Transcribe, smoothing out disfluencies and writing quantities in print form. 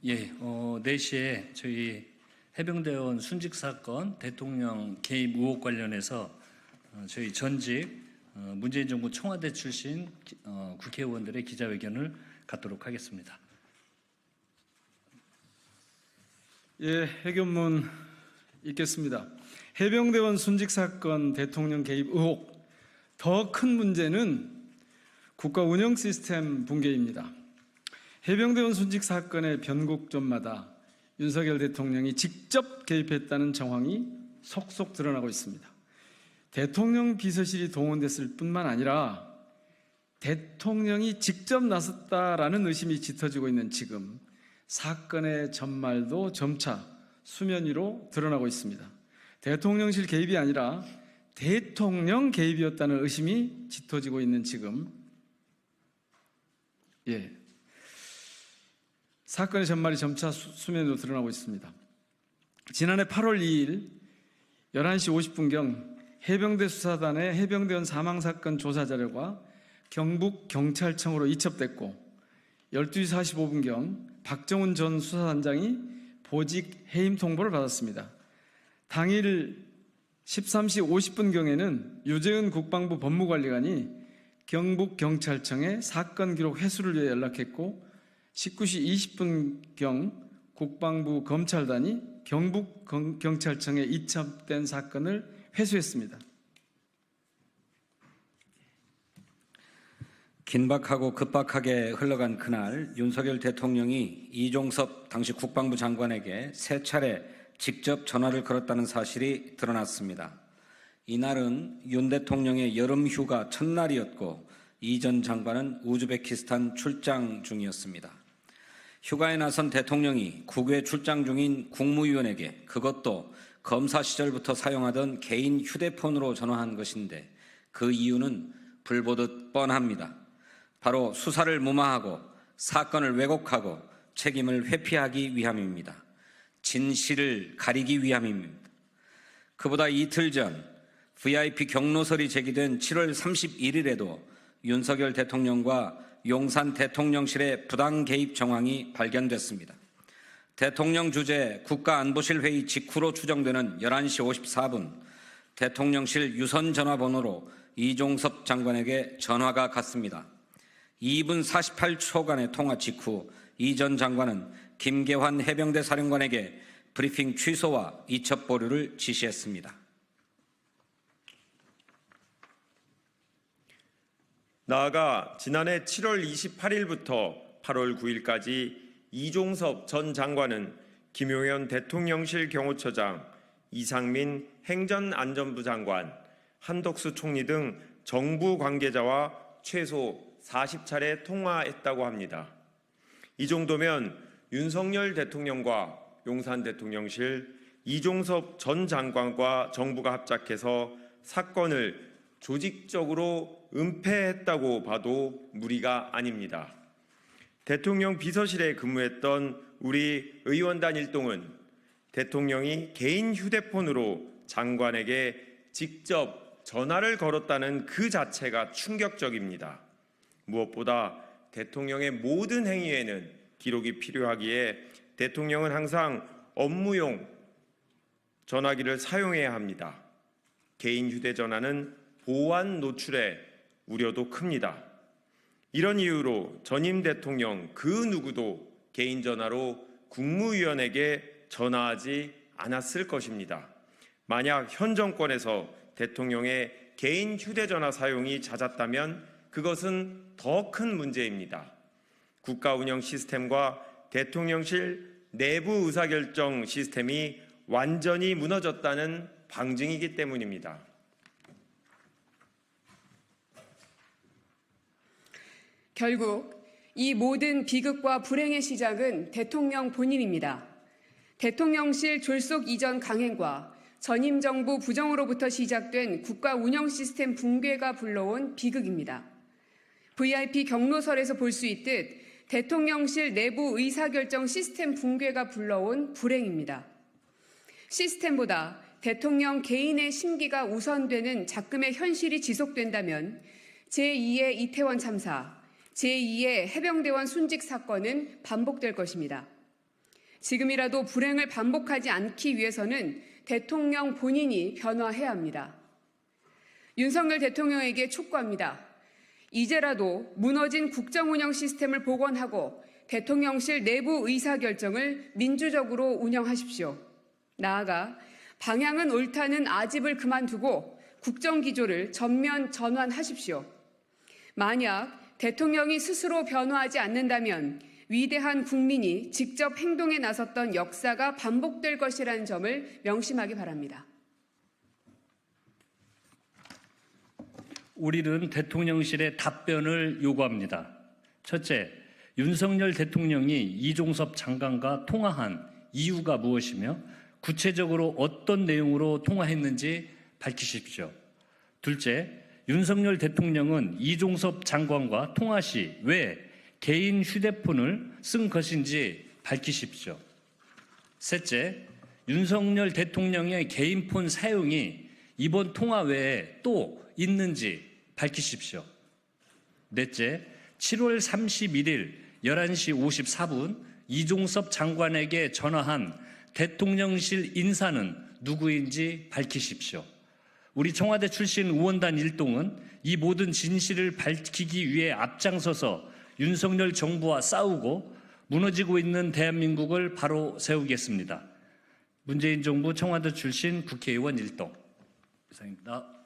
4시에 저희 해병대원 순직 사건 대통령 개입 의혹 관련해서 저희 전직 문재인 정부 청와대 출신 국회의원들의 기자회견을 갖도록 하겠습니다. 회견문 읽겠습니다. 해병대원 순직 사건 대통령 개입 의혹, 더 큰 문제는 국가 운영 시스템 붕괴입니다. 해병대원 순직 사건의 변곡점마다 윤석열 대통령이 직접 개입했다는 정황이 속속 드러나고 있습니다. 대통령 비서실이 동원됐을 뿐만 아니라 대통령이 직접 나섰다라는 의심이 짙어지고 있는 지금 사건의 전말도 점차 수면 위로 드러나고 있습니다. 대통령실 개입이 아니라 대통령 개입이었다는 의심이 짙어지고 있는 지금 사건의 전말이 점차 수면으로 드러나고 있습니다. 지난해 8월 2일 11시 50분경 해병대 수사단의 해병대원 사망사건 조사 자료가 경북경찰청으로 이첩됐고 12시 45분경 박정훈 전 수사단장이 보직 해임 통보를 받았습니다. 당일 13시 50분경에는 유재은 국방부 법무관리관이 경북경찰청에 사건 기록 회수를 위해 연락했고 19시 20분경 국방부 검찰단이 경북경찰청에 이첩된 사건을 회수했습니다. 긴박하고 급박하게 흘러간 그날 윤석열 대통령이 이종섭 당시 국방부 장관에게 3차례 직접 전화를 걸었다는 사실이 드러났습니다. 이날은 윤 대통령의 여름 휴가 첫날이었고 이 전 장관은 우즈베키스탄 출장 중이었습니다. 휴가에 나선 대통령이 국외 출장 중인 국무위원에게 그것도 검사 시절부터 사용하던 개인 휴대폰으로 전화한 것인데 그 이유는 불보듯 뻔합니다. 바로 수사를 무마하고 사건을 왜곡하고 책임을 회피하기 위함입니다. 진실을 가리기 위함입니다. 그보다 이틀 전 VIP 경로설이 제기된 7월 31일에도 윤석열 대통령과 용산 대통령실의 부당 개입 정황이 발견됐습니다. 대통령 주재 국가안보실 회의 직후로 추정되는 11시 54분 대통령실 유선 전화번호로 이종섭 장관에게 전화가 갔습니다. 2분 48초간의 통화 직후 이 전 장관은 김계환 해병대 사령관에게 브리핑 취소와 이첩 보류를 지시했습니다. 나아가 지난해 7월 28일부터 8월 9일까지 이종섭 전 장관은 김용현 대통령실 경호처장, 이상민 행전안전부 장관, 한덕수 총리 등 정부 관계자와 최소 40차례 통화했다고 합니다. 이 정도면 윤석열 대통령과 용산 대통령실, 이종섭 전 장관과 정부가 합작해서 사건을 조직적으로 은폐했다고 봐도 무리가 아닙니다. 대통령 비서실에 근무했던 우리 의원단 일동은 대통령이 개인 휴대폰으로 장관에게 직접 전화를 걸었다는 그 자체가 충격적입니다. 무엇보다 대통령의 모든 행위에는 기록이 필요하기에 대통령은 항상 업무용 전화기를 사용해야 합니다. 개인 휴대전화는 보안 노출에 우려도 큽니다. 이런 이유로 전임 대통령 그 누구도 개인 전화로 국무위원에게 전화하지 않았을 것입니다. 만약 현 정권에서 대통령의 개인 휴대전화 사용이 잦았다면 그것은 더 큰 문제입니다. 국가 운영 시스템과 대통령실 내부 의사결정 시스템이 완전히 무너졌다는 방증이기 때문입니다. 결국 이 모든 비극과 불행의 시작은 대통령 본인입니다. 대통령실 졸속 이전 강행과 전임 정부 부정으로부터 시작된 국가 운영 시스템 붕괴가 불러온 비극입니다. VIP 경로설에서 볼 수 있듯 대통령실 내부 의사결정 시스템 붕괴가 불러온 불행입니다. 시스템보다 대통령 개인의 심기가 우선되는 작금의 현실이 지속된다면 제2의 이태원 참사, 제2의 해병대원 순직 사건은 반복될 것입니다. 지금이라도 불행을 반복하지 않기 위해서는 대통령 본인이 변화해야 합니다. 윤석열 대통령에게 촉구합니다. 이제라도 무너진 국정운영 시스템을 복원하고 대통령실 내부 의사결정을 민주적으로 운영하십시오. 나아가 방향은 옳다는 아집을 그만두고 국정기조를 전면 전환하십시오. 만약 대통령이 스스로 변화하지 않는다면 위대한 국민이 직접 행동에 나섰던 역사가 반복될 것이라는 점을 명심하기 바랍니다. 우리는 대통령실의 답변을 요구합니다. 첫째, 윤석열 대통령이 이종섭 장관과 통화한 이유가 무엇이며 구체적으로 어떤 내용으로 통화했는지 밝히십시오. 둘째, 윤석열 대통령은 이종섭 장관과 통화 시 왜 개인 휴대폰을 쓴 것인지 밝히십시오. 셋째, 윤석열 대통령의 개인 폰 사용이 이번 통화 외에 또 있는지 밝히십시오. 넷째, 7월 31일 11시 54분 이종섭 장관에게 전화한 대통령실 인사는 누구인지 밝히십시오. 우리 청와대 출신 의원단 일동은 이 모든 진실을 밝히기 위해 앞장서서 윤석열 정부와 싸우고 무너지고 있는 대한민국을 바로 세우겠습니다. 문재인 정부 청와대 출신 국회의원 일동 이상입니다.